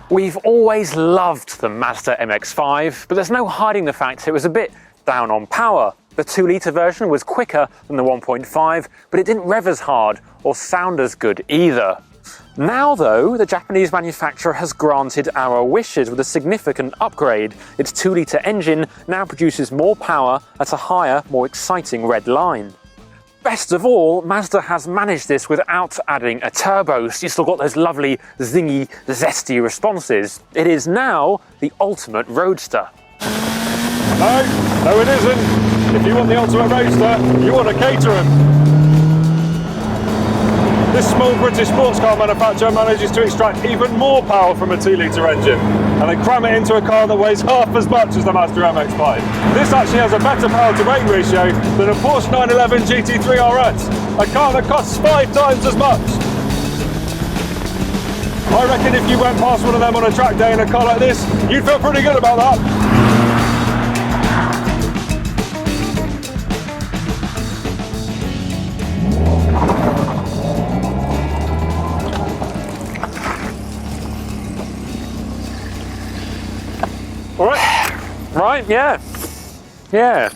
We've always loved the Mazda MX-5, but there's no hiding the fact it was a bit down on power. The 2-litre version was quicker than the 1.5, but it didn't rev as hard or sound as good either. Now though, the Japanese manufacturer has granted our wishes with a significant upgrade. Its 2-litre engine now produces more power at a higher, more exciting red line. Best of all, Mazda has managed this without adding a turbo, so you've still got those lovely, zingy, zesty responses. It is now the ultimate roadster. No, it isn't. If you want the ultimate roadster, you want a Caterham. This small British sports car manufacturer manages to extract even more power from a 2-litre engine and then cram it into a car that weighs half as much as the Mazda MX-5. This actually has a better power to weight ratio than a Porsche 911 GT3 RS, a car that costs 5 times as much. I reckon if you went past one of them on a track day in a car like this, you'd feel pretty good about that. Right, yeah.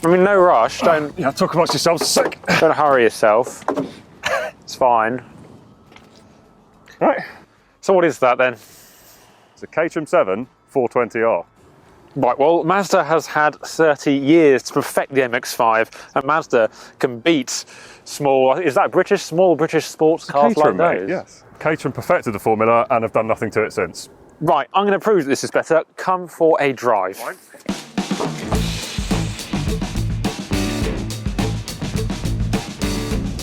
I mean, no rush, don't... Yeah, talk amongst yourselves a sec. Don't hurry yourself. It's fine. Right. So what is that then? It's a Caterham 7 420R. Right, well, Mazda has had 30 years to perfect the MX-5, and Mazda can beat small, is that British, small British sports cars Caterham, like those? mate, yes. Caterham perfected the formula and have done nothing to it since. Right, I'm going to prove that this is better. Come for a drive. Right.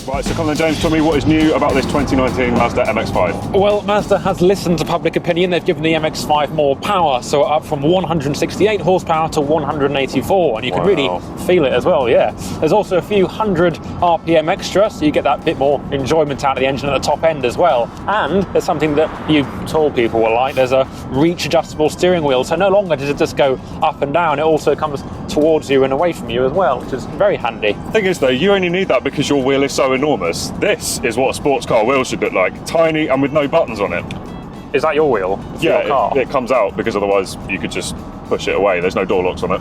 Right, so Colin and James, tell me what is new about this 2019 Mazda MX-5. Well, Mazda has listened to public opinion. They've given the MX-5 more power, so up from 168 horsepower to 184, and you can really feel it as well, yeah. There's also a few hundred RPM extra, so you get that bit more enjoyment out of the engine at the top end as well. And there's something that you tall people will like. There's a reach adjustable steering wheel, so no longer does it just go up and down, it also comes towards you and away from you as well, which is very handy. The thing is though, you only need that because your wheel is so enormous. This is what a sports car wheel should look like, tiny and with no buttons on it. Is that your wheel? Yeah, your car? it comes out because otherwise you could just push it away. There's no door locks on it.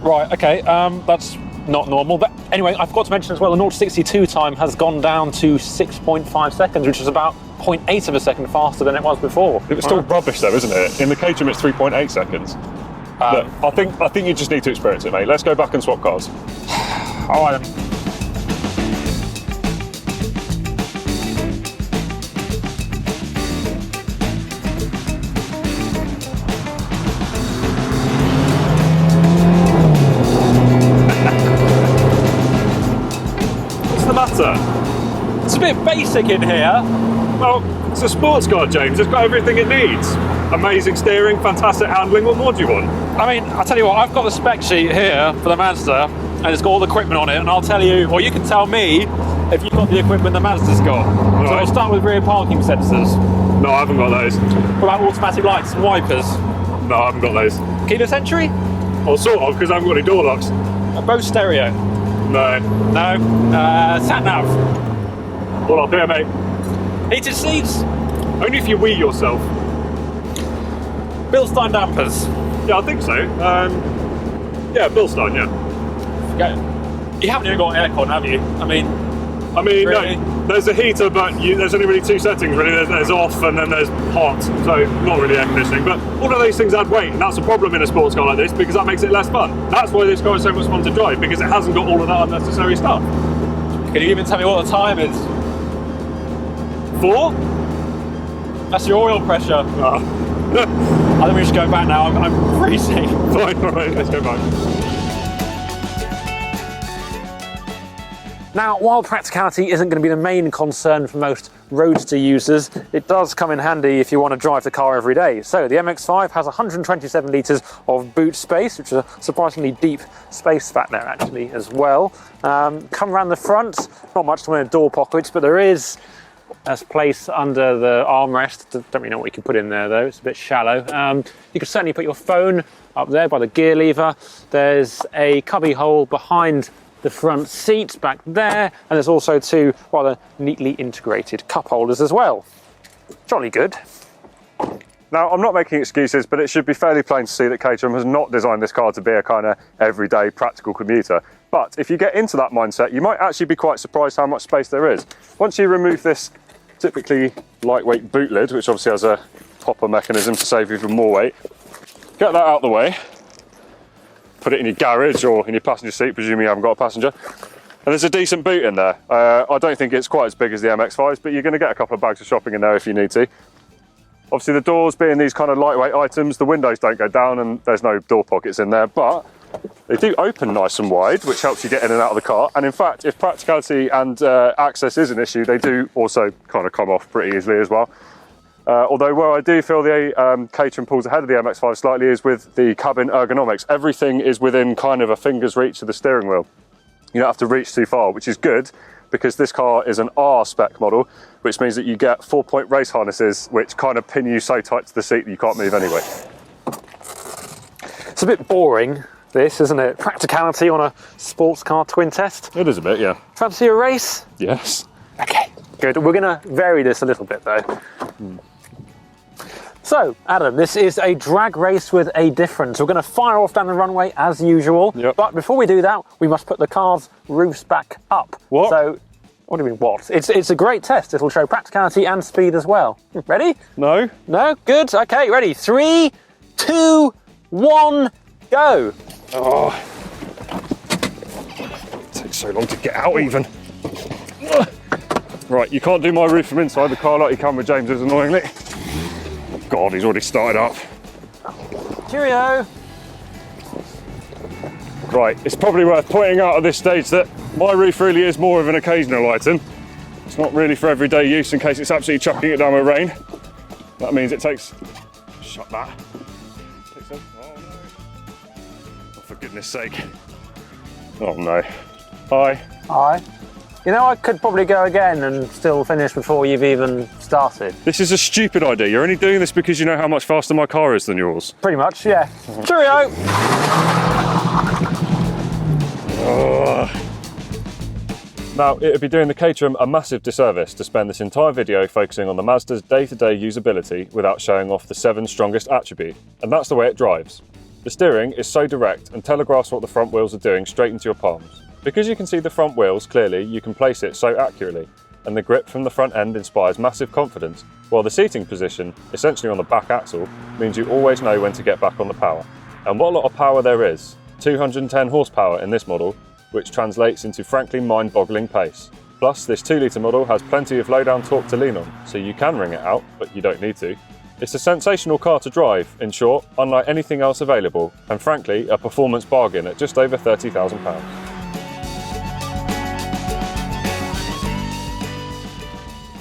Right, okay, that's not normal. But anyway, I forgot to mention as well, the 0 to 62 time has gone down to 6.5 seconds, which is about 0.8 of a second faster than it was before. It was still rubbish though, isn't it? In the Caterham it's 3.8 seconds. Look, I think you just need to experience it, mate. Let's go back and swap cars. All right then. What's the matter? It's a bit basic in here. Well, it's a sports car, James. It's got everything it needs. Amazing steering, fantastic handling. What more do you want? I mean, I'll tell you what, I've got the spec sheet here for the Mazda, and it's got all the equipment on it, and I'll tell you, or you can tell me if you've got the equipment the Mazda's got. Right. So I'll start with rear parking sensors. No, I haven't got those. What about automatic lights and wipers? No, I haven't got those. Keyless entry? Well, sort of, because I haven't got any door locks. Bose stereo? No. No. Sat nav? All up here, mate. Heated seats? Only if you wee yourself. Bilstein dampers? Yeah, I think so. Yeah, Bilstein, yeah. You haven't even got aircon, have you? I mean, really? No, there's a heater, but there's only really two settings, really. There's off and then there's hot, so not really air conditioning. But all of those things add weight, and that's a problem in a sports car like this because that makes it less fun. That's why this car is so much fun to drive, because it hasn't got all of that unnecessary stuff. Can you even tell me what the time is? 4? That's your oil pressure. I think we should go back now. I'm freezing. Fine, all right, let's go back. Now, while practicality isn't going to be the main concern for most roadster users, it does come in handy if you want to drive the car every day. So the MX-5 has 127 litres of boot space, which is a surprisingly deep space back there actually as well. Come around the front, not much to in door pockets, but there is a place under the armrest. Don't really know what you can put in there though, it's a bit shallow. You could certainly put your phone up there by the gear lever. There's a cubby hole behind the front seat back there, and there's also two rather neatly integrated cup holders as well. Jolly good. Now, I'm not making excuses, but it should be fairly plain to see that Caterham has not designed this car to be a kind of everyday practical commuter. But if you get into that mindset, you might actually be quite surprised how much space there is. Once you remove this typically lightweight boot lid, which obviously has a popper mechanism to save even more weight, get that out of the way, put it in your garage or in your passenger seat, presuming you haven't got a passenger. And there's a decent boot in there. I don't think it's quite as big as the MX-5s, but you're going to get a couple of bags of shopping in there if you need to. Obviously the doors being these kind of lightweight items, the windows don't go down and there's no door pockets in there, but they do open nice and wide, which helps you get in and out of the car. And in fact, if practicality and access is an issue, they do also kind of come off pretty easily as well. Although where I do feel the Caterham pulls ahead of the MX-5 slightly is with the cabin ergonomics. Everything is within kind of a finger's reach of the steering wheel. You don't have to reach too far, which is good because this car is an R spec model, which means that you get 4-point race harnesses, which kind of pin you so tight to the seat that you can't move anyway. It's a bit boring, this, isn't it? Practicality on a sports car twin test. It is a bit, yeah. Fancy a race? Yes. Okay, good. We're going to vary this a little bit though. So, Adam, this is a drag race with a difference. We're going to fire off down the runway as usual. Yep. But before we do that, we must put the car's roofs back up. What? So, what do you mean, what? It's a great test. It'll show practicality and speed as well. Ready? No. No? Good. Okay, ready. 3, 2, 1, go. Oh. It takes so long to get out even. Right, you can't do my roof from inside the car like you can with James's, annoyingly. God, he's already started up. Cheerio. Right, it's probably worth pointing out at this stage that my roof really is more of an occasional item. It's not really for everyday use in case it's absolutely chucking it down with rain. That means it takes... Shut that. Oh no. Oh, for goodness sake. Oh no. Hi. Hi. You know, I could probably go again and still finish before you've even started. This is a stupid idea. You're only doing this because you know how much faster my car is than yours. Pretty much, yeah. Cheerio! Now, it would be doing the Caterham a massive disservice to spend this entire video focusing on the Mazda's day-to-day usability without showing off the 7 strongest attribute, and that's the way it drives. The steering is so direct and telegraphs what the front wheels are doing straight into your palms. Because you can see the front wheels clearly, you can place it so accurately, and the grip from the front end inspires massive confidence, while the seating position, essentially on the back axle, means you always know when to get back on the power. And what a lot of power there is. 210 horsepower in this model, which translates into frankly mind-boggling pace. Plus, this 2-litre model has plenty of low-down torque to lean on, so you can wring it out, but you don't need to. It's a sensational car to drive, in short, unlike anything else available, and frankly, a performance bargain at just over £30,000.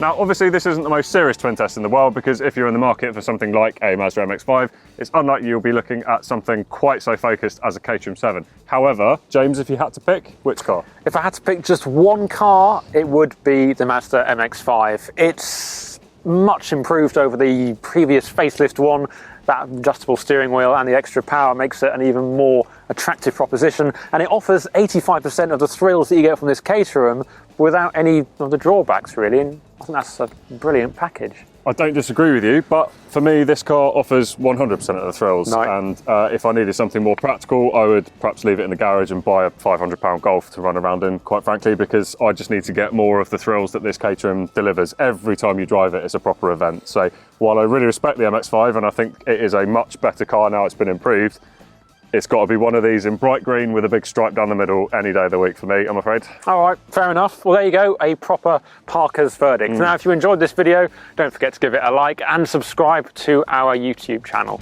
Now, obviously this isn't the most serious twin test in the world because if you're in the market for something like a Mazda MX-5, it's unlikely you'll be looking at something quite so focused as a Caterham 7. However, James, if you had to pick, which car? If I had to pick just one car, it would be the Mazda MX-5. It's much improved over the previous facelift one. That adjustable steering wheel and the extra power makes it an even more attractive proposition, and it offers 85% of the thrills that you get from this Caterham without any of the drawbacks, really, and I think that's a brilliant package. I don't disagree with you, but for me this car offers 100% of the thrills, and if I needed something more practical I would perhaps leave it in the garage and buy a £500 Golf to run around in, quite frankly, because I just need to get more of the thrills that this Caterham delivers. Every time you drive it, it's a proper event. So while I really respect the MX-5 and I think it is a much better car now it's been improved, it's got to be one of these in bright green with a big stripe down the middle any day of the week for me, I'm afraid. All right, fair enough. Well, there you go, a proper Parker's verdict. Now, if you enjoyed this video, don't forget to give it a like and subscribe to our YouTube channel.